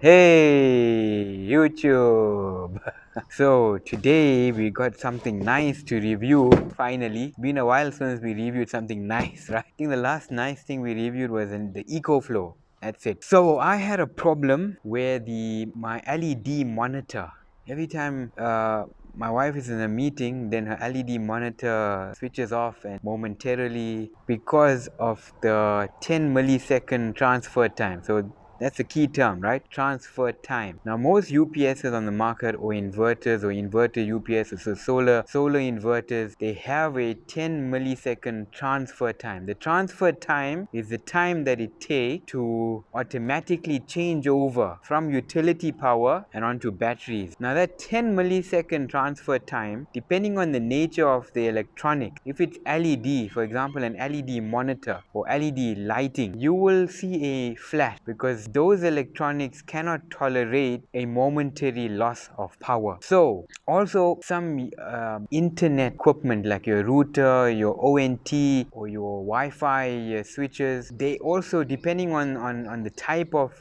Hey YouTube! So today we got something nice to review. Finally, been a while since we reviewed something nice, right? I think the last nice thing we reviewed was in the EcoFlow. That's it. So I had a problem where my LED monitor, every time my wife is in a meeting, then her LED monitor switches off and momentarily because of the 10 millisecond transfer time. So that's the key term, right? Transfer time. Now, most UPSs on the market, or inverters, or inverter UPSs, so solar inverters, they have a 10 millisecond transfer time. The transfer time is the time that it takes to automatically change over from utility power and onto batteries. Now, that 10 millisecond transfer time, depending on the nature of the electronic, if it's LED, for example, an LED monitor or LED lighting, you will see a flash because those electronics cannot tolerate a momentary loss of power. So also some internet equipment like your router, your ONT, or your Wi-Fi switches, they also, depending on the type of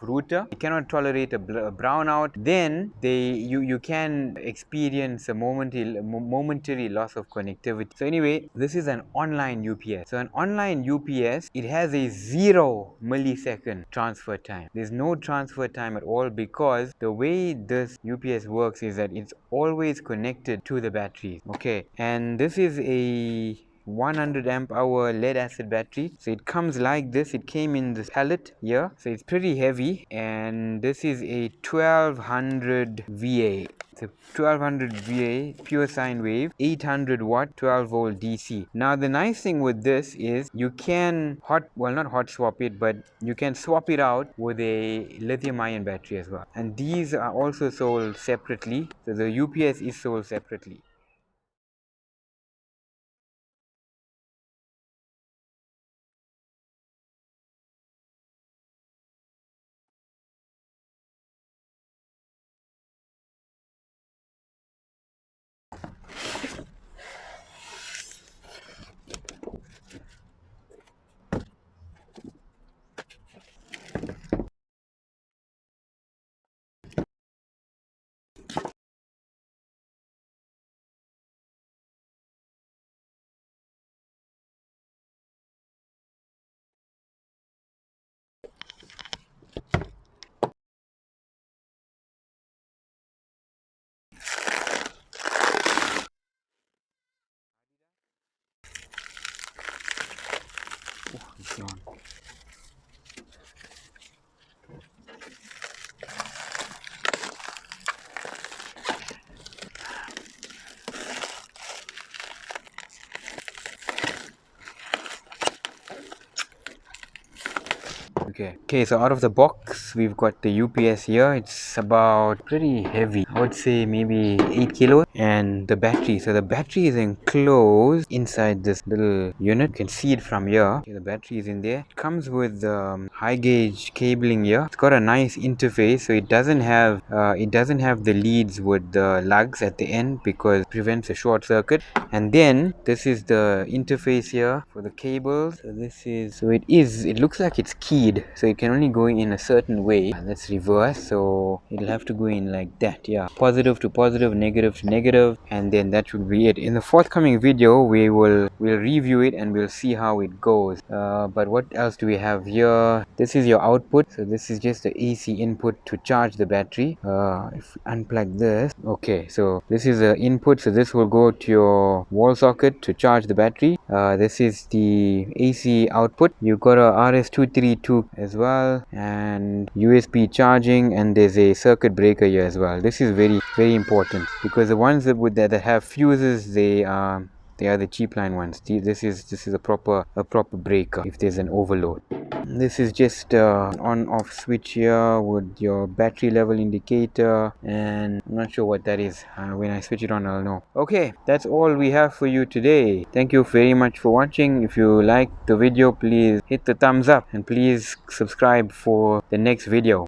router, it cannot tolerate a brownout. Then you can experience a momentary loss of connectivity. So anyway, this is an online UPS. So an online UPS, it has a 0 millisecond transfer time. There's no transfer time at all because the way this UPS works is that it's always connected to the batteries. Okay, and this is a 100 amp hour lead acid battery. So it comes like this. It came in this pellet here, so it's pretty heavy, and this is a 1200 VA. It's a 1200 VA pure sine wave, 800 watt 12 volt DC. Now the nice thing with this is you can not hot swap it, but you can swap it out with a lithium ion battery as well, and these are also sold separately. So the UPS is sold separately. Okay, so out of the box, we've got the UPS here. It's about pretty heavy. I would say maybe 8 kilos. And the battery. So the battery is enclosed inside this little unit. You can see it from here. Okay, the battery is in there. It comes with high gauge cabling here. It's got a nice interface. So it doesn't have the leads with the lugs at the end because it prevents a short circuit. And then this is the interface here for the cables. So it looks like it's keyed, so it can only go in a certain way. That's reverse, so it'll have to go in like that. Yeah, positive to positive, negative to negative, and then that should be it. In the forthcoming video, we'll review it and we'll see how it goes. But what else do we have here? This is your output. So this is just the AC input to charge the battery. If we unplug this, okay, so this is the input. So this will go to your wall socket to charge the battery. This is the AC output. You've got a RS232 as well, and USB charging, and there's a circuit breaker here as well. This is very important because the ones that have fuses, they are the cheap line ones. This is a proper breaker if there's an overload. This is just on off switch here with your battery level indicator, and I'm not sure what that is. When I switch it on, I'll know. Okay, that's all we have for you today. Thank you very much for watching. If you liked the video, please hit the thumbs up and please subscribe for the next video.